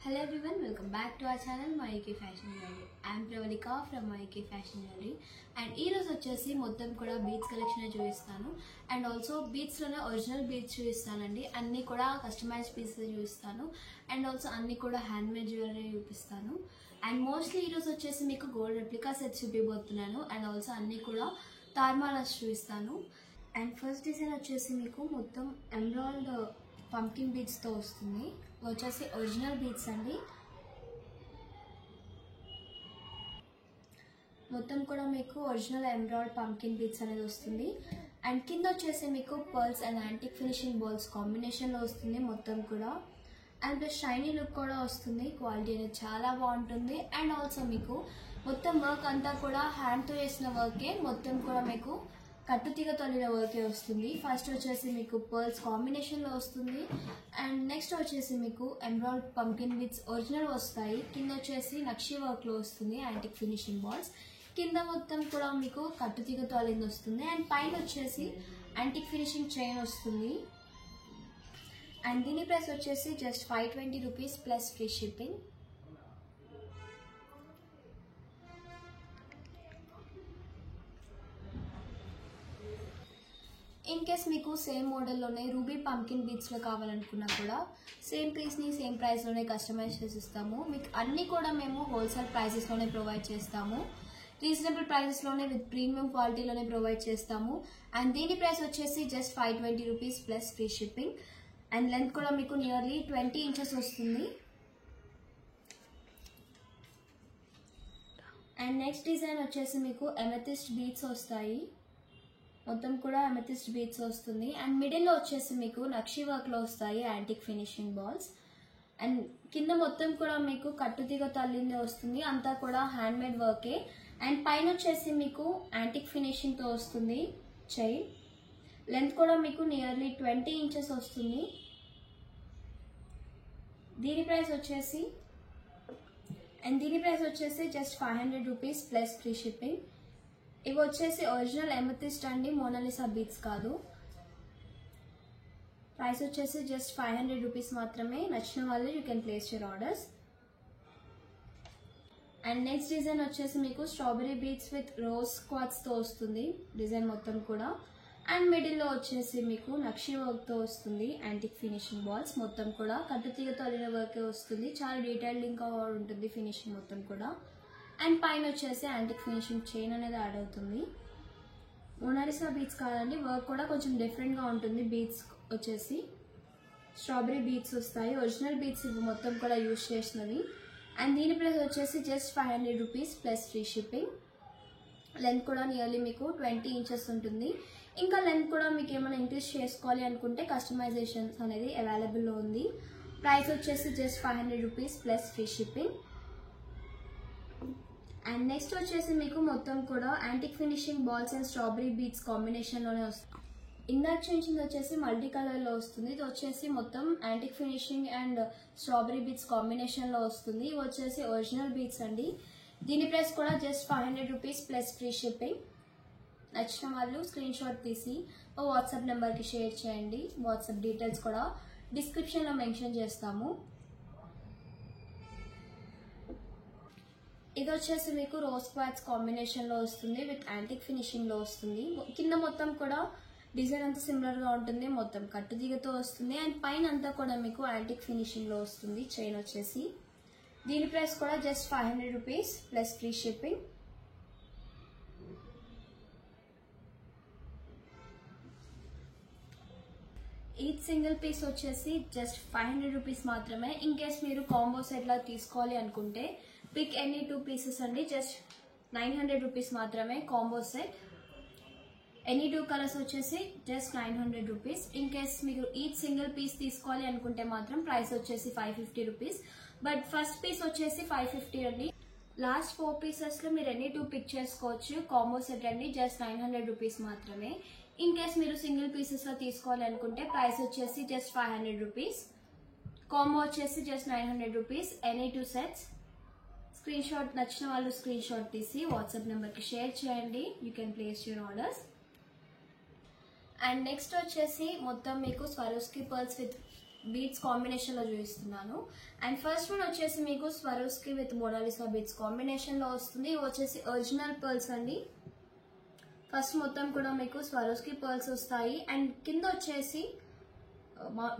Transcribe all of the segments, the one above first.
Hello everyone, welcome back to our channel Mayuki Fashion Jewelry. I am Pravalika from Mayuki Fashion Jewelry and ee roju vachesi mottham kuda beads collection chuvistanu and also beads lone original beads chuvistanandi anni kuda customized pieces chuvistanu and also anni kuda handmade jewelry chupistanu and mostly ee roju vachesi meeku gold replica sets chupibothunanu and also anni kuda tarmalas chuvistanu and first design vachesi meeku mottham emerald pumpkin beads తో వస్తుంది వచ్చేసి original beads అండి మొత్తం కూడా మీకు original emerald pumpkin beads అనేది వస్తుంది and కింద వచ్చేసి మీకు pearls and antique finishing balls combination లో వస్తుంది మొత్తం కూడా అండ్ ప్లస్ షైనీ లుక్ కూడా వస్తుంది క్వాలిటీ అనేది చాలా బాగుంటుంది అండ్ ఆల్సో మీకు మొత్తం వర్క్ అంతా కూడా హ్యాండ్ తో చేసిన వర్కే మొత్తం కూడా మీకు కట్టుతీగ తొలిన వర్కే వస్తుంది ఫస్ట్ వచ్చేసి మీకు పర్ల్స్ కాంబినేషన్ లో వస్తుంది అండ్ నెక్స్ట్ వచ్చేసి మీకు ఎమరాల్డ్ పంకిన్ బీడ్స్ ఒరిజినల్ వస్తాయి కింద వచ్చేసి నక్షి వర్క్ లో వస్తుంది యాంటిక్ ఫినిషింగ్ బాల్స్ కింద మొత్తం కూడా మీకు కట్టుతీగ తొలింది వస్తుంది అండ్ పైన వచ్చేసి యాంటిక్ ఫినిషింగ్ చైన్ వస్తుంది అండ్ దీని ప్రైస్ వచ్చేసి just 520 rupees plus free shipping in case మీకు సేమ్ మోడల్లోనే రూబీ పంకిన్ బీడ్స్లో కావాలనుకున్నా కూడా సేమ్ పీస్ని సేమ్ ప్రైస్లోనే కస్టమైజ్ చేసిస్తాము మీకు అన్నీ కూడా మేము హోల్సేల్ ప్రైసెస్లోనే ప్రొవైడ్ చేస్తాము రీజనబుల్ ప్రైసెస్లోనే విత్ ప్రీమియం క్వాలిటీలోనే ప్రొవైడ్ చేస్తాము అండ్ దీని ప్రైస్ వచ్చేసి just 520 rupees plus free shipping and length కూడా మీకు నియర్లీ 20 ఇంచెస్ వస్తుంది అండ్ నెక్స్ట్ డిజైన్ వచ్చేసి మీకు ఎమెథిస్ట్ బీడ్స్ వస్తాయి మొత్తం కూడా అమెథిస్ట్ బీడ్స్ వస్తుంది అండ్ మిడిల్ లో వచ్చేసి మీకు నక్షి వర్క్ లో వస్తాయి యాంటిక్ ఫినిషింగ్ బాల్స్ అండ్ కింద మొత్తం కూడా మీకు కట్టుతీగ తల్లింది వస్తుంది అంతా కూడా హ్యాండ్ మేడ్ వర్కే అండ్ పైన వచ్చేసి మీకు యాంటిక్ ఫినిషింగ్ తో వస్తుంది చైన్ లెంత్ కూడా మీకు నియర్లీ 20 ఇంచెస్ వస్తుంది దీని ప్రైస్ వచ్చేసి just 500 rupees plus free shipping ఇవి వచ్చేసి ఒరిజినల్ ఎమెథిస్ట్ అండి మోనాలిసా బీడ్స్ కాదు ప్రైస్ వచ్చేసి జస్ట్ 500 రూపీస్ మాత్రమే నచ్చిన వాళ్ళు you can place your orders and next design వచ్చేసి మీకు strawberry beads with rose quartz తో వస్తుంది డిజైన్ మొత్తం కూడా అండ్ మిడిల్ లో వచ్చేసి మీకు నక్షి వర్క్ తో వస్తుంది యాంటిక్ ఫినిషింగ్ బాల్స్ మొత్తం కూడా కట్టుతీగతో అల్లిన వర్క్ వస్తుంది చాలా డీటెయిల్డ్ గా ఉంటుంది ఫినిషింగ్ మొత్తం కూడా అండ్ పైన వచ్చేసి యాంటిక్ ఫినిషింగ్ చైన్ అనేది యాడ్ అవుతుంది మోనాలిసా బీడ్స్ కాదండి వర్క్ కూడా కొంచెం డిఫరెంట్ గా ఉంటుంది బీడ్స్ వచ్చేసి స్ట్రాబెరీ బీడ్స్ వస్తాయి ఒరిజినల్ బీడ్స్ ఇవి మొత్తం కూడా యూజ్ చేసినవి అండ్ దీని ప్రైస్ వచ్చేసి just 500 rupees plus free shipping length కూడా నియర్లీ మీకు 20 ఇంచెస్ ఉంటుంది ఇంకా లెంత్ కూడా మీకు ఏమైనా ఇంక్రీజ్ చేసుకోవాలి అనుకుంటే కస్టమైజేషన్స్ అనేది అవైలబుల్లో ఉంది ప్రైస్ వచ్చేసి just 500 rupees plus free shipping and next వచ్చేసి మీకు మొత్తం కూడా antique finishing balls and strawberry beads combination లోనే వస్తుంది ఇందాక చూపించింది వచ్చేసి మల్టీ కలర్ లో వస్తుంది ఇది వచ్చేసి మొత్తం antique finishing and strawberry beads combination లో వస్తుంది ఇవి వచ్చేసి ఒరిజినల్ బీడ్స్ అండి దీని ప్రైస్ కూడా just 500 rupees plus free shipping నచ్చిన వాళ్ళు స్క్రీన్ షాట్ తీసి వాట్సాప్ నెంబర్ కి షేర్ చేయండి వాట్సాప్ డీటెయిల్స్ కూడా డిస్క్రిప్షన్ లో మెన్షన్ చేస్తాము ఇది వచ్చేసి మీకు రోజ్ క్వార్ట్స్ కాంబినేషన్ లో వస్తుంది విత్ యాంటిక్ ఫినిషింగ్ లో వస్తుంది కింద మొత్తం కూడా డిజైన్ అంతా సిమిలర్ గా ఉంటుంది మొత్తం కట్టుతీగతో వస్తుంది అండ్ పైన అంతా కూడా మీకు యాంటిక్ ఫినిషింగ్ లో వస్తుంది చైన్ వచ్చేసి దీని ప్రైస్ కూడా just 500 rupees plus free shipping each single piece వచ్చేసి జస్ట్ 500 రూపీస్ మాత్రమే ఇన్ కేస్ మీరు కాంబో సెట్ లా తీసుకోవాలి అనుకుంటే పిక్ ఎనీ 2 పీసెస్ అండి జస్ట్ 900 రూపీస్ మాత్రమే కాంబో సెట్ ఎనీ 2 కలర్స్ వచ్చేసి జస్ట్ 900 రూపీస్ ఇన్ కేస్ మీరు ఈచ్ సింగిల్ పీస్ తీసుకోవాలి అనుకుంటే మాత్రం ప్రైస్ వచ్చేసి 550 రూపీస్ బట్ ఫస్ట్ పీస్ వచ్చేసి 550 అండి లాస్ట్ 4 పీసెస్ లో మీరు ఎనీ 2 పిక్ చేసుకోవచ్చు కాంబో సెట్ అండి జస్ట్ 900 రూపీస్ మాత్రమే ఇన్ కేస్ మీరు సింగిల్ పీసెస్ లో తీసుకోవాలి అనుకుంటే ప్రైస్ వచ్చేసి జస్ట్ 500 రూపీస్ కాంబో వచ్చేసి just 900 rupees any 2 sets screen shot నచ్చిన వాళ్ళు స్క్రీన్ షాట్ తీసి వాట్సాప్ నెంబర్ కి షేర్ చేయండి you can place your orders and next వచ్చేసి మొత్తం మీకు స్వరోస్కి పర్ల్స్ విత్ బీట్స్ కాంబినేషన్లో చూపిస్తున్నాను. అండ్ ఫస్ట్ వన్ వచ్చేసి మీకు స్వరోస్కి విత్ మోనాలిసా బీట్స్ కాంబినేషన్లో వస్తుంది. ఇవి వచ్చేసి ఒరిజినల్ పర్ల్స్ అండి. ఫస్ట్ మొత్తం కూడా మీకు స్వరోస్కి పర్ల్స్ వస్తాయి. అండ్ కింద వచ్చేసి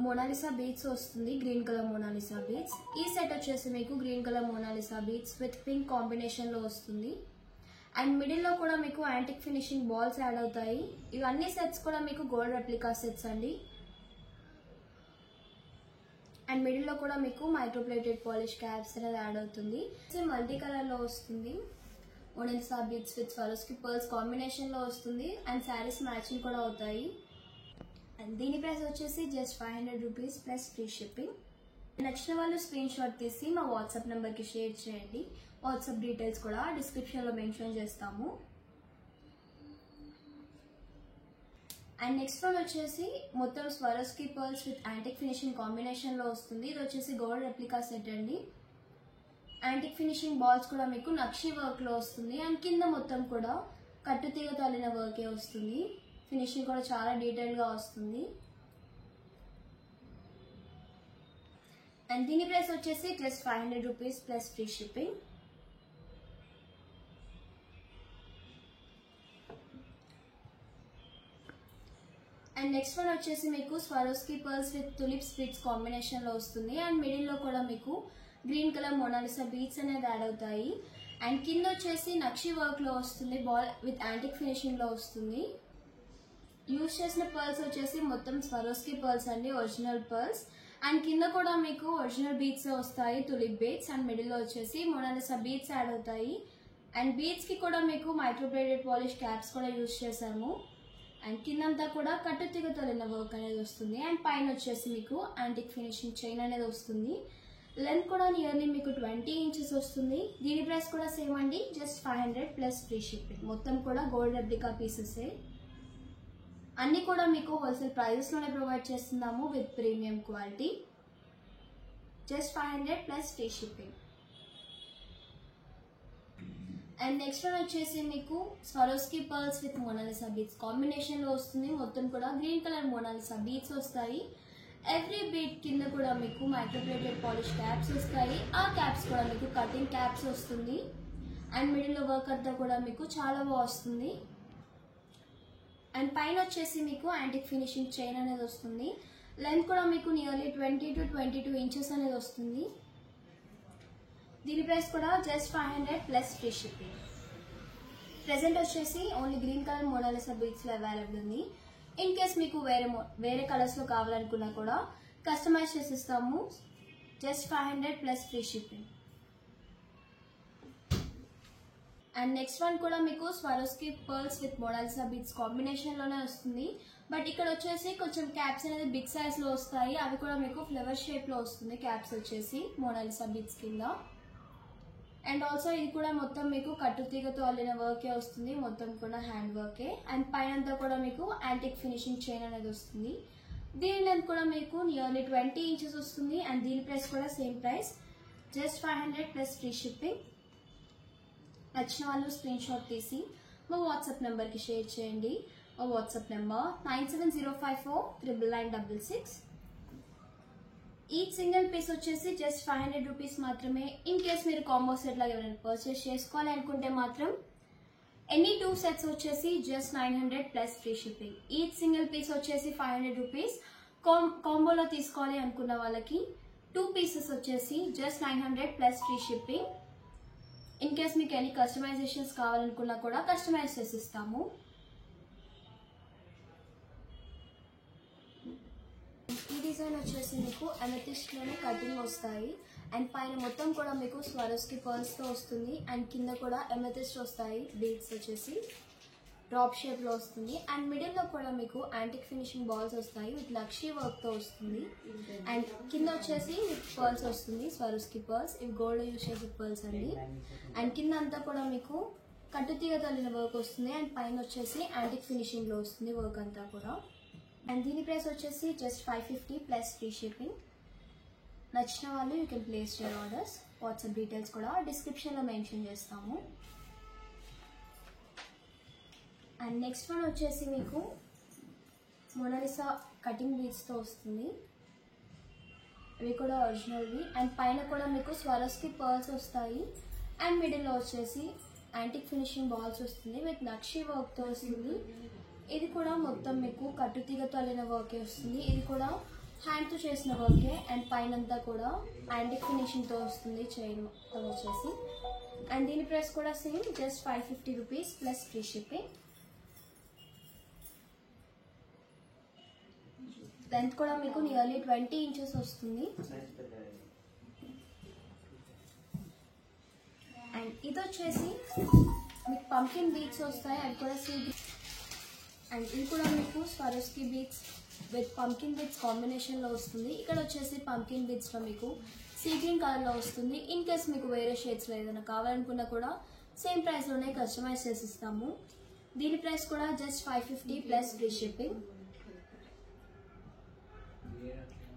మోనాలిసా బీట్స్ వస్తుంది, గ్రీన్ కలర్ మోనాలిసా బీట్స్. ఈ సెట్ వచ్చేసి మీకు green colour Monalisa beads with pink కాంబినేషన్లో వస్తుంది. అండ్ మిడిల్లో కూడా మీకు యాంటిక్ ఫినిషింగ్ బాల్స్ యాడ్ అవుతాయి. ఇవన్నీ సెట్స్ కూడా మీకు గోల్డ్ రెప్లికా సెట్స్ అండి. అండ్ మిడిల్లో కూడా మీకు మైక్రోప్లేటెడ్ పాలిష్ క్యాప్స్ అనేది యాడ్ అవుతుంది. మల్టీ కలర్లో వస్తుంది. Monalisa beads with Swarovski pearls కాంబినేషన్లో వస్తుంది. అండ్ శారీస్ మ్యాచింగ్ కూడా అవుతాయి. అండ్ దీని ప్రైస్ వచ్చేసి just 500 rupees plus free shipping. నచ్చిన వాళ్ళు స్క్రీన్ షాట్ తీసి మా వాట్సాప్ నెంబర్కి షేర్ చేయండి. వాట్సాప్ డీటెయిల్స్ కూడా డిస్క్రిప్షన్లో మెన్షన్ చేస్తాము. అండ్ నెక్స్ట్ వన్ వచ్చేసి మొత్తం Swarovski pearls with antique finishing కాంబినేషన్లో వస్తుంది. ఇది వచ్చేసి గోల్డ్ రెప్లికా సెట్ అండి. యాంటిక్ ఫినిషింగ్ బాల్స్ కూడా మీకు నక్షి వర్క్లో వస్తుంది. అండ్ కింద మొత్తం కూడా కట్టుతీగతో అల్లిన వర్కే వస్తుంది. ఫినిషింగ్ కూడా చాలా డీటెయిల్గా వస్తుంది. అండ్ దీని ప్రైస్ వచ్చేసి just 500 rupees plus free shipping. And next one వచ్చేసి మీకు Swarovski pearls with tulip splits కాంబినేషన్లో వస్తుంది. అండ్ మిడిల్లో కూడా మీకు గ్రీన్ కలర్ మోనాలిసా బీట్స్ అనేది యాడ్ అవుతాయి. అండ్ కింద వచ్చేసి నక్షి వర్క్లో వస్తుంది. బాల్ విత్ యాంటిక్ ఫినిషింగ్లో వస్తుంది. యూజ్ చేసిన పర్ల్స్ వచ్చేసి మొత్తం స్వరోస్కి పర్ల్స్ అండి, ఒరిజినల్ పర్ల్స్. అండ్ కింద కూడా మీకు ఒరిజినల్ బీట్స్ వస్తాయి, తులిప్ బీట్స్. అండ్ మిడిల్లో వచ్చేసి మోనాలిసా బీట్స్ యాడ్ అవుతాయి. అండ్ బీట్స్కి కూడా మీకు మైక్రోప్లేటెడ్ పాలిష్ క్యాప్స్ కూడా యూజ్ చేసాము. అండ్ కిందంతా కూడా కట్టుతీగతో అల్లిన వర్క్ అనేది వస్తుంది. అండ్ పైన వచ్చేసి మీకు యాంటిక్ ఫినిషింగ్ చైన్ అనేది వస్తుంది. లెంత్ కూడా నియర్లీ మీకు 20 ఇంచెస్ వస్తుంది. దీని ప్రైస్ కూడా సేమ్ అండి, జస్ట్ 500 ప్లస్ ఫ్రీ షిప్పింగ్. మొత్తం కూడా గోల్డ్ రెప్లికా పీసెసే. అన్నీ కూడా మీకు హోల్సేల్ ప్రైజెస్లోనే ప్రొవైడ్ చేస్తున్నాము with premium quality. Just 500 plus free shipping. And next one వచ్చేసి మీకు Swarovski pearls with Monalisa beads కాంబినేషన్లో వస్తుంది. మొత్తం కూడా గ్రీన్ కలర్ మోనాలిసా బీట్స్ వస్తాయి. ఎవ్రీ బీట్ కింద కూడా మీకు మైక్రోప్లేటెడ్ పాలిష్ క్యాప్స్ వస్తాయి. ఆ క్యాప్స్ కూడా మీకు కటింగ్ క్యాప్స్ వస్తుంది. అండ్ మిడిల్లో వర్క్ అంతా కూడా మీకు చాలా బాగా వస్తుంది. అండ్ పైన వచ్చేసి మీకు యాంటిక్ ఫినిషింగ్ చైన్ అనేది వస్తుంది. లెంత్ కూడా మీకు నియర్లీ 20 to 22 ఇంచెస్ అనేది వస్తుంది. దీని ప్రైస్ కూడా just 500 plus free shipping. Present వచ్చేసి ఓన్లీ గ్రీన్ కలర్ మోనాలిసా బీట్స్లో అవైలబుల్ ఉంది. ఇన్ కేస్ మీకు వేరే కలర్స్లో కావాలనుకున్నా కూడా కస్టమైజ్ చేసి ఇస్తాము. Just 500 plus free shipping. And next one కూడా మీకు Swarovski pearls with Monalisa beads కాంబినేషన్లోనే వస్తుంది. బట్ ఇక్కడ వచ్చేసి కొంచెం క్యాప్స్ అనేది బిగ్ సైజ్లో వస్తాయి. అవి కూడా మీకు ఫ్లవర్ షేప్లో వస్తుంది క్యాప్స్ వచ్చేసి మోనాలిసా బీట్స్ కింద. అండ్ ఆల్సో ఇది కూడా మొత్తం మీకు కట్టుతీగతో అల్లిన వర్కే వస్తుంది. మొత్తం కూడా హ్యాండ్ వర్కే. అండ్ పైనంతా కూడా మీకు యాంటిక్ ఫినిషింగ్ చైన్ అనేది వస్తుంది. దీని లెంత్ కూడా మీకు నియర్లీ 20 ఇంచెస్ వస్తుంది. అండ్ దీని ప్రైస్ కూడా same price, just 500 plus free shipping. నచ్చిన వాళ్ళు స్క్రీన్ షాట్ తీసి మా వాట్సాప్ నెంబర్కి షేర్ చేయండి. మా WhatsApp number 9705499966. Each single piece వచ్చేసి జస్ట్ 500 రూపీస్ మాత్రమే. ఇన్ కేస్ మీరు కాంబో సెట్ లాగా ఎవరైనా పర్చేస్ చేసుకోవాలి అనుకుంటే మాత్రం ఎనీ 2 సెట్స్ వచ్చేసి just 900 plus free shipping. Each single piece వచ్చేసి 500 రూపీస్. కాంబోలో తీసుకోవాలి అనుకున్న వాళ్ళకి 2 పీసెస్ వచ్చేసి just 900 plus free shipping. In case మీకు ఎనీ కస్టమైజేషన్స్ కావాలనుకున్నా కూడా కస్టమైజ్ చేసి ఇస్తాము. ఈ డిజైన్ వచ్చేసి మీకు అమెథిస్ట్లోనే కటింగ్ వస్తాయి. అండ్ పైన మొత్తం కూడా మీకు స్వరోస్కి పర్ల్స్తో వస్తుంది. అండ్ కింద కూడా అమెథిస్ట్ వస్తాయి. బీడ్స్ వచ్చేసి డ్రాప్ షేప్లో వస్తుంది. అండ్ మిడిల్లో కూడా మీకు యాంటిక్ ఫినిషింగ్ బాల్స్ వస్తాయి విత్ లక్షీ వర్క్తో వస్తుంది. అండ్ కింద వచ్చేసి విత్ పర్ల్స్ వస్తుంది, స్వరోస్కి పర్ల్స్. ఇవి గోల్డ్ యూజ్ చేసే పర్ల్స్ అండి. అండ్ కింద అంతా కూడా మీకు కట్టుతీగతో అల్లిన వర్క్ వస్తుంది. అండ్ పైన వచ్చేసి యాంటిక్ ఫినిషింగ్లో వస్తుంది వర్క్ అంతా కూడా. అండ్ దీని ప్రైస్ వచ్చేసి జస్ట్ 550 ప్లస్ ఫ్రీ షిప్పింగ్. నచ్చిన వాళ్ళు you can place your orders. WhatsApp details కూడా డిస్క్రిప్షన్లో మెన్షన్ చేస్తాము. అండ్ నెక్స్ట్ వన్ వచ్చేసి మీకు మోనాలిసా కటింగ్ బీడ్స్తో వస్తుంది. ఇవి కూడా ఒరిజినల్వి. అండ్ పైన కూడా మీకు స్వరస్కి పర్ల్స్ వస్తాయి. అండ్ మిడిల్లో వచ్చేసి యాంటిక్ ఫినిషింగ్ బాల్స్ వస్తుంది విత్ నక్షి వర్క్తో వస్తుంది. ఇది కూడా మొత్తం మీకు కట్టుతీగతో అల్లిన వర్కే వస్తుంది. ఇది కూడా హ్యాండ్తో చేసిన వర్కే. అండ్ పైనంతా కూడా యాంటిక్ ఫినిషింగ్తో వస్తుంది చైన్ వచ్చేసి. అండ్ దీని ప్రైస్ కూడా same, just 550 rupees plus free shipping. Length కూడా మీకు నియర్లీ 20 ఇంచెస్ వస్తుంది. అండ్ ఇది వచ్చేసి మీకు పంకిన్ బీట్స్ వస్తాయి, అది కూడా అండ్ ఇది కూడా మీకు స్వరస్కి బీట్స్ విత్ పంకిన్ బీట్స్ కాంబినేషన్లో వస్తుంది. ఇక్కడ వచ్చేసి పంకిన్ బీట్స్లో మీకు సీ గ్రీన్ కలర్లో వస్తుంది. ఇన్ కేస్ మీకు వేరే షేడ్స్లో ఏదైనా కావాలనుకున్నా కూడా సేమ్ ప్రైస్లోనే కస్టమైజ్ చేసిస్తాము. దీని ప్రైస్ కూడా జస్ట్ 550 ప్లస్ ఫ్రీ షిప్పింగ్.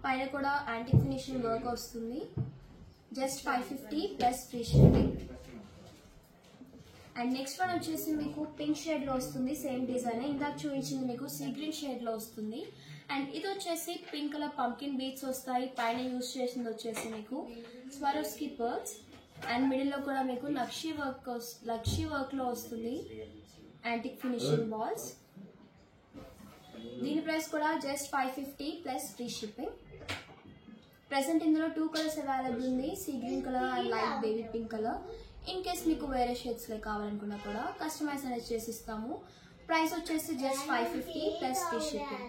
పైన కూడా యాంటిక్ ఫినిషింగ్ వర్క్ వస్తుంది, just 550 plus free shipping. And next one వచ్చేసి మీకు పింక్ షేడ్లో వస్తుంది, సేమ్ డిజైన్. ఇందాక చూపించింది మీకు సీ గ్రీన్ షేడ్లో వస్తుంది. అండ్ ఇది వచ్చేసి పింక్ కలర్ పంకిన్ బీట్స్ వస్తాయి. పైన యూజ్ చేసింది వచ్చేసి మీకు స్వరోస్కి పర్ల్స్. అండ్ మిడిల్లో కూడా మీకు లక్షీ వర్క్లో వస్తుంది యాంటిక్ ఫినిషింగ్ బాల్స్. దీని ప్రైస్ కూడా just 550 plus free shipping. Present ఇందులో 2 కలర్స్ అవైలబుల్ ఉంది, sea green colour and light baby pink colour. In case మీకు వేరే షేడ్స్లో కావాలనుకున్నా కూడా కస్టమైజ్ అనేది చేసిస్తాము. ప్రైస్ వచ్చేసి జస్ట్ 550 ప్లస్ ఫ్రీ షిప్పింగ్.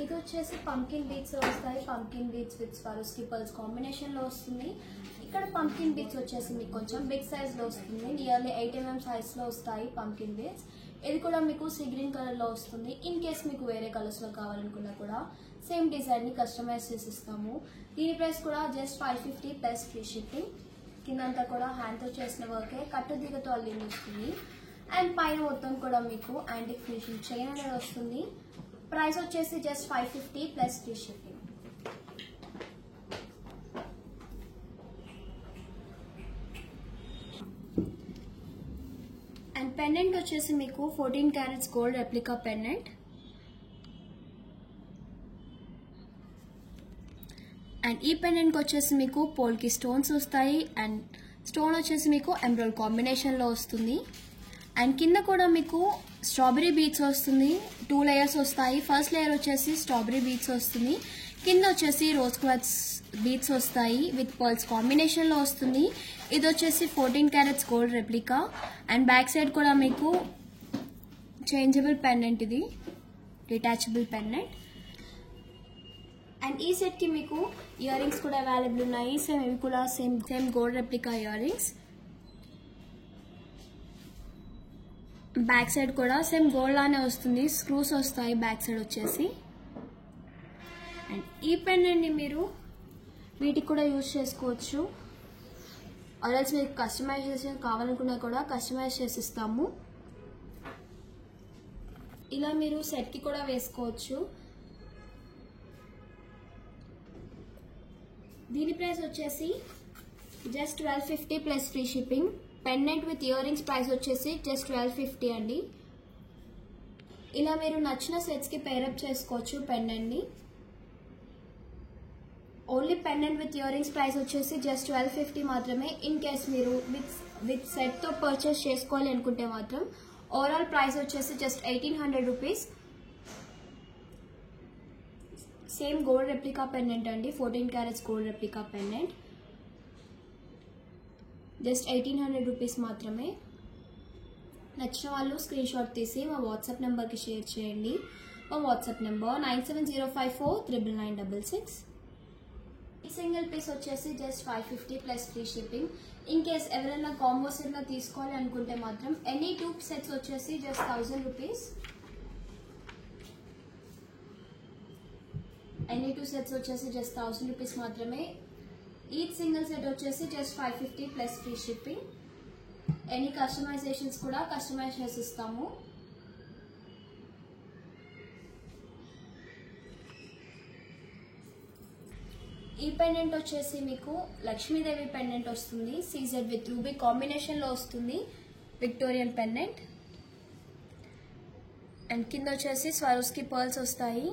ఇది వచ్చేసి పంకిన్ బీట్స్ వస్తాయి, pumpkin beats with Swarovski pearls కాంబినేషన్లో వస్తుంది. ఇక్కడ పంకిన్ బీట్స్ వచ్చేసి మీకు కొంచెం బిగ్ సైజ్లో వస్తుంది, నియర్లీ 8 mm సైజ్లో వస్తాయి పంకిన్ బీట్స్. ఇది కూడా మీకు సీ గ్రీన్ కలర్లో వస్తుంది. ఇన్ కేస్ మీకు వేరే కలర్స్లో కావాలనుకున్నా కూడా సేమ్ డిజైన్ని కస్టమైజ్ చేసిస్తాము. దీని ప్రైస్ కూడా జస్ట్ 550 ప్లస్ ఫ్రీ షిప్పింగ్. కిందంతా కూడా హ్యాండ్తో చేసిన వర్కే, కట్టుదిగతో అల్లింది వస్తుంది. అండ్ పైన మొత్తం కూడా మీకు యాంటిక్ ఫినిషింగ్ చైన్ అనేది వస్తుంది. ప్రైస్ వచ్చేసి just 550 plus free shipping. And pendant వచ్చేసి మీకు 14 carats gold replica pendant. And ఈ పెండెంట్కి వచ్చేసి మీకు పోల్కి స్టోన్స్ వస్తాయి. అండ్ స్టోన్ వచ్చేసి మీకు ఎమరాల్డ్ కాంబినేషన్లో వస్తుంది. అండ్ కింద కూడా మీకు స్ట్రాబెరీ బీట్స్ వస్తుంది, 2 లేయర్స్ వస్తాయి. ఫస్ట్ లేయర్ వచ్చేసి స్ట్రాబెరీ బీట్స్ వస్తుంది, కింద వచ్చేసి రోజ్ క్వార్ట్స్ బీట్స్ వస్తాయి విత్ పర్ల్స్ కాంబినేషన్లో వస్తుంది. ఇది వచ్చేసి 14 carats gold replica. And back side కూడా మీకు చేంజబుల్ పెండెంట్, ఇది డిటాచబుల్ పెండెంట్. అండ్ ఈ సెట్కి మీకు ఇయర్ రింగ్స్ కూడా అవైలబుల్ ఉన్నాయి. సేమ్ ఇవి కూడా same gold replica ear rings. Back side కూడా సేమ్ గోల్డ్ లానే వస్తుంది, స్క్రూస్ వస్తాయి బ్యాక్ సైడ్ వచ్చేసి. అండ్ ఈ పెండెంట్ని మీరు వీటికి కూడా యూజ్ చేసుకోవచ్చు, ఆర్ఎల్స్ మీకు కస్టమైజేషన్ కావాలనుకున్నా కూడా కస్టమైజ్ చేసిస్తాము. ఇలా మీరు సెట్కి కూడా వేసుకోవచ్చు. దీని ప్రైస్ వచ్చేసి just 1250 plus free shipping. Pendant with earrings price వచ్చేసి జస్ట్ 1250 అండి. ఇలా మీరు నచ్చిన సెట్స్కి పేరప్ చేసుకోవచ్చు పెండెంట్ని. Only pendant with earrings price వచ్చేసి జస్ట్ 1250 మాత్రమే. ఇన్ కేస్ మీరు విత్ సెట్తో పర్చేస్ చేసుకోవాలి అనుకుంటే మాత్రం ఓవరాల్ ప్రైస్ వచ్చేసి just 1800 rupees. Same gold replica pendant అండి, 14 carats gold replica pendant. Just 1800 rupees మాత్రమే. నచ్చిన వాళ్ళు స్క్రీన్ షాట్ తీసి మా వాట్సాప్ నెంబర్కి షేర్ చేయండి. మా వాట్సాప్ నెంబర్ 9705499966. ఈ సింగిల్ పీస్ వచ్చేసి just 550 plus free shipping. In case ఎవరైనా కాంబో సెట్లో తీసుకోవాలి అనుకుంటే మాత్రం ఎనీ 2 సెట్స్ వచ్చేసి జస్ట్ 1000 రూపీస్. ఎనీ 2 సెట్స్ వచ్చేసి జస్ట్ 1000 రూపీస్ మాత్రమే. ఈచ్ సింగిల్ సెట్ వచ్చేసి just 550 plus free shipping. Any customisations కూడా కస్టమైజ్ చేసిస్తాము. ఈ పెండెంట్ వచ్చేసి మీకు లక్ష్మీదేవి పెండెంట్ వస్తుంది, సీజెడ్ విత్ రూబీ కాంబినేషన్లో వస్తుంది, విక్టోరియన్ పెండెంట్. అండ్ కింద వచ్చేసి స్వరోస్కి పర్ల్స్ వస్తాయి.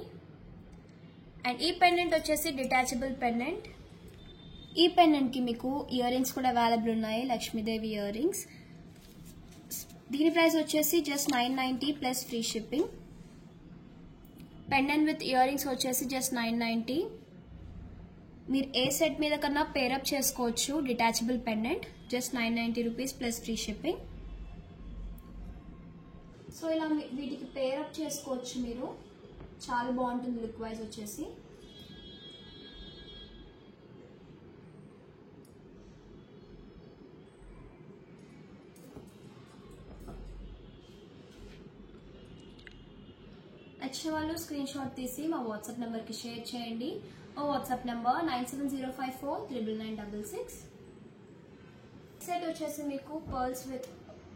అండ్ ఈ పెండెంట్ వచ్చేసి డిటాచబుల్ పెండెంట్. ఈ పెండెంట్కి మీకు ఇయర్ రింగ్స్ కూడా అవైలబుల్ ఉన్నాయి, లక్ష్మీదేవి ఇయర్ రింగ్స్. దీని ప్రైస్ వచ్చేసి just 990 plus free shipping. Pendant with ear rings వచ్చేసి జస్ట్ 990. మీరు ఏ సెట్ మీద కన్నా పేరప్ చేసుకోవచ్చు. Detachable pendant just 990 rupees plus free shipping. So ఇలా వీటికి పేరప్ చేసుకోవచ్చు మీరు, చాలా బాగుంటుంది లుక్ వైజ్ వచ్చేసి. నచ్చిన వాళ్ళు స్క్రీన్ షాట్ తీసి మా వాట్సాప్ నెంబర్కి షేర్ చేయండి. మా వాట్సాప్ నెంబర్ 9705499966. సెట్ వచ్చేసి మీకు పర్ల్స్ విత్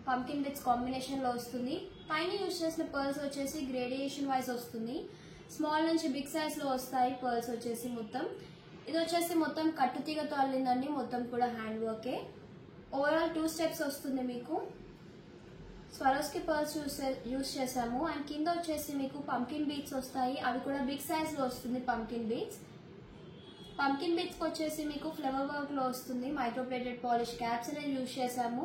పంకిన్ బిట్స్ కాంబినేషన్లో వస్తుంది. పైన యూజ్ చేసిన పర్ల్స్ వచ్చేసి గ్రేడియేషన్ వైజ్ వస్తుంది. స్మాల్ నుంచి బిగ్ సైజ్లో వస్తాయి పర్ల్స్ వచ్చేసి మొత్తం. ఇది వచ్చేసి మొత్తం కట్టుతీగతో అల్లిందండి, మొత్తం కూడా హ్యాండ్ వర్కే. ఓవరాల్ 2 స్టెప్స్ వస్తుంది మీకు. స్వరోస్కి పర్ల్స్ యూజ్ చేసాము. అండ్ కింద వచ్చేసి మీకు పంకిన్ బీట్స్ వస్తాయి, అవి కూడా బిగ్ సైజ్లో వస్తుంది పంకిన్ బీట్స్. పంకిన్ బీట్స్కి వచ్చేసి మీకు ఫ్లవర్ వర్క్లో వస్తుంది. మైక్రోప్లేటెడ్ పాలిష్ క్యాప్స్ అనేది యూజ్ చేసాము.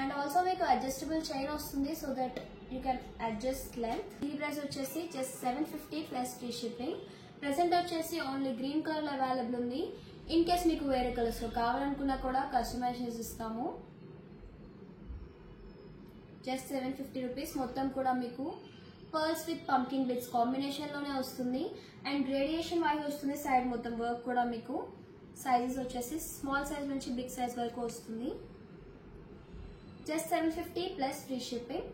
అండ్ ఆల్సో మీకు అడ్జస్టబుల్ చైన్ వస్తుంది, so that you can adjust length. ఈ ప్రైస్ వచ్చేసి just 750 plus free shipping. Present వచ్చేసి ఓన్లీ గ్రీన్ కలర్ అవైలబుల్ ఉంది. ఇన్ కేస్ మీకు వేరే కలర్స్లో కావాలనుకున్నా కూడా కస్టమైజేషన్ ఇస్తాము. Just 750 rupees. మొత్తం కూడా మీకు పర్ల్స్ విత్ పంకిన్ బిట్స్ కాంబినేషన్లోనే వస్తుంది. అండ్ గ్రేడియేషన్ వైజ్ వస్తుంది. సైడ్ మొత్తం వర్క్ కూడా మీకు సైజెస్ వచ్చేసి స్మాల్ సైజ్ నుంచి బిగ్ సైజ్ వరకు వస్తుంది. Just 750 plus free shipping.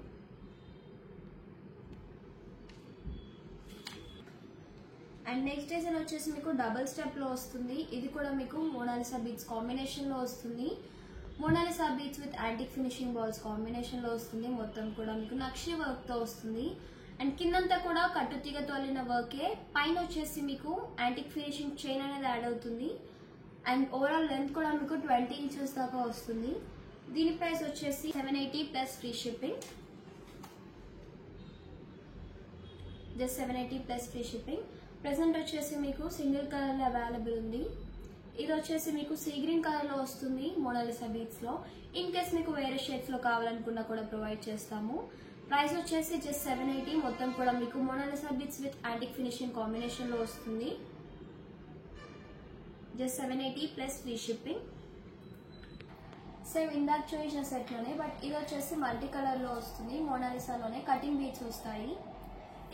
And next design వచ్చేసి మీకు డబుల్ స్టెప్లో వస్తుంది. ఇది కూడా మీకు మోనాలిసా బీట్స్ కాంబినేషన్లో వస్తుంది. Monalisa beads with antique finishing balls కాంబినేషన్లో వస్తుంది. మొత్తం కూడా మీకు నక్షి వర్క్తో వస్తుంది. అండ్ కిందంతా కూడా కట్టుతీగతో అల్లిన వర్కే. పైన వచ్చేసి మీకు యాంటిక్ ఫినిషింగ్ చైన్ అనేది యాడ్ అవుతుంది. అండ్ ఓవరాల్ లెంత్ కూడా మీకు 20 ఇంచెస్ దాకా వస్తుంది. దీని ప్రైస్ వచ్చేసి 780 plus free shipping. Just 780 plus free shipping. Present వచ్చేసి మీకు సింగిల్ కలర్లో అవైలబుల్ ఉంది. ఇది వచ్చేసి మీకు సీ గ్రీన్ కలర్లో వస్తుంది మోనాలిసా బీట్స్లో. ఇన్ కేస్ మీకు వేరే షేడ్స్లో కావాలనుకున్నా కూడా ప్రొవైడ్ చేస్తాము. ప్రైస్ వచ్చేసి జస్ట్ 780. మొత్తం కూడా మీకు Monalisa beads with antique finishing కాంబినేషన్లో వస్తుంది. Just 780 plus free shipping. Same ఇందాక చూసిన సెట్లోనే, బట్ ఇది వచ్చేసి మల్టీ కలర్లో వస్తుంది. మోనాలిసాలోనే కటింగ్ బీట్స్ వస్తాయి.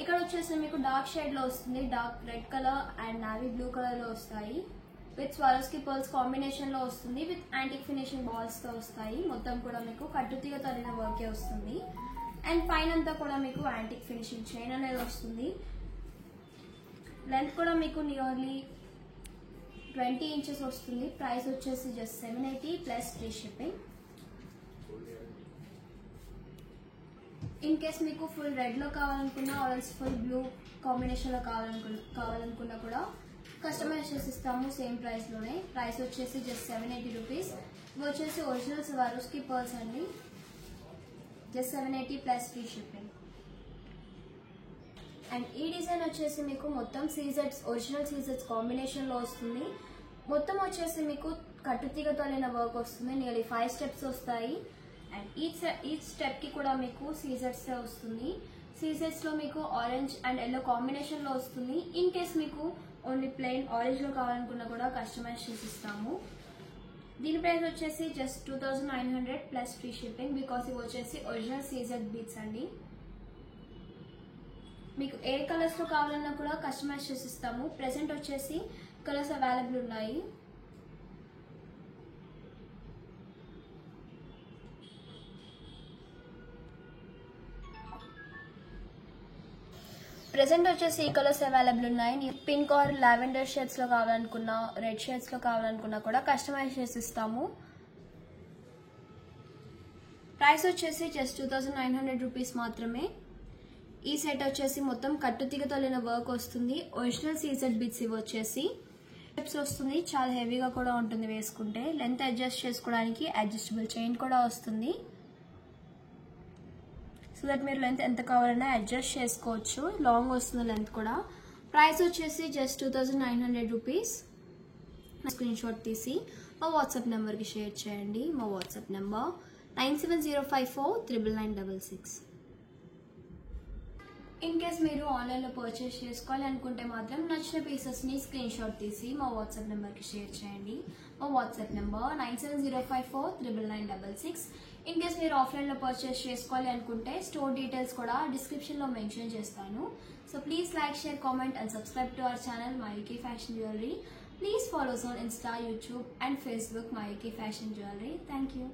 ఇక్కడ వచ్చేసి మీకు డార్క్ షేడ్లో వస్తుంది. Dark red colour and navy blue కలర్లో వస్తాయి. విత్ స్వారోస్కి పర్ల్స్ కాంబినేషన్లో వస్తుంది. విత్ యాంటిక్ ఫినిషింగ్ బాల్స్తో వస్తాయి. మొత్తం కూడా మీకు కట్టుతీగతో అల్లిన వర్కే వస్తుంది. అండ్ పైన అంతా కూడా మీకు యాంటిక్ ఫినిషింగ్ చైన్ అనేది వస్తుంది. లెంత్ కూడా మీకు నియర్లీ 20 ఇంచెస్ వస్తుంది. ప్రైస్ వచ్చేసి just 780 plus free shipping. In case మీకు ఫుల్ రెడ్లో కావాలనుకున్నా ఆరెంజ్ ఫుల్ బ్లూ కాంబినేషన్లో కావాలనుకున్నా కూడా కస్టమైజ్ చేసి ఇస్తాము సేమ్ ప్రైస్లోనే. ప్రైస్ వచ్చేసి జస్ట్ 780 రూపీస్. ఇవి వచ్చేసి ఒరిజినల్ స్వారోస్కి పర్ల్స్ అండి. Just 780 plus free shipping. And ఈ డిజైన్ వచ్చేసి మీకు మొత్తం సీజెట్స్ ఒరిజినల్ సీజెట్స్ కాంబినేషన్లో వస్తుంది. మొత్తం వచ్చేసి మీకు కట్టుతీగతో అల్లిన వర్క్ వస్తుంది. నియర్లీ 5 స్టెప్స్ వస్తాయి. అండ్ ఈచ్ స్టెప్కి కూడా మీకు సీజెట్స్ వస్తుంది. సీజెట్స్లో మీకు ఆరెంజ్ అండ్ ఎల్లో కాంబినేషన్లో వస్తుంది. ఇన్ కేస్ మీకు ఓన్లీ ప్లెయిన్ ఆరెంజ్లో కావాలనుకున్నా కూడా కస్టమైజ్ చేసి ఇస్తాము. దీని ప్రైస్ వచ్చేసి just 2900 plus free shipping. Because ఇవి వచ్చేసి ఒరిజినల్ సీజెడ్ బీట్స్ అండి. మీకు ఏ కలర్స్లో కావాలన్నా కూడా కస్టమైజ్ చేసి ఇస్తాము. ప్రెసెంట్ వచ్చేసి కలర్స్ అవైలబుల్ ఉన్నాయి. ప్రెసెంట్ వచ్చేసి ఈ కలర్స్ అవైలబుల్ ఉన్నాయి. పింక్ ఆర్ లావెండర్ షేడ్స్లో కావాలనుకున్నా, రెడ్ షేడ్స్లో కావాలనుకున్నా కూడా కస్టమైజ్ చేసి ఇస్తాము. ప్రైస్ వచ్చేసి జస్ట్ 2900 రూపీస్ మాత్రమే. ఈ సెట్ వచ్చేసి మొత్తం కట్టుతీగతో అల్లిన వర్క్ వస్తుంది. ఒరిజినల్ సీజెడ్ బిట్స్ ఇవి వచ్చేసి స్టెప్స్ వస్తుంది. చాలా హెవీగా కూడా ఉంటుంది వేసుకుంటే. లెంత్ అడ్జస్ట్ చేసుకోవడానికి అడ్జస్టబుల్ చైన్ కూడా వస్తుంది. సో దట్ మీరు లెంత్ ఎంత కావాలన్నా అడ్జస్ట్ చేసుకోవచ్చు. లాంగ్ వస్తుంది లెంత్ కూడా. ప్రైస్ వచ్చేసి జస్ట్ 2900 రూపీస్. స్క్రీన్ షాట్ తీసి మా వాట్సాప్ నెంబర్కి షేర్ చేయండి. మా వాట్సాప్ నెంబర్ 9705499966. ఇన్ కేస్ మీరు ఆన్లైన్లో పర్చేస్ చేసుకోవాలి అనుకుంటే మాత్రం నచ్చిన పీసెస్ని స్క్రీన్ షాట్ తీసి మా వాట్సాప్ నెంబర్కి షేర్ చేయండి. మా వాట్సాప్ నెంబర్ 9705499966. ఇన్ కేస్ మీరు ఆఫ్లైన్లో పర్చేస్ చేసుకోవాలి అనుకుంటే స్టోర్ డీటెయిల్స్ కూడా డిస్క్రిప్షన్లో మెన్షన్ చేస్తాను. So please like, share, comment and subscribe to our channel Myki fashion jewellery. Please follow us on Insta, YouTube and Facebook, Mayuki Fashion Jewelry. Thank you.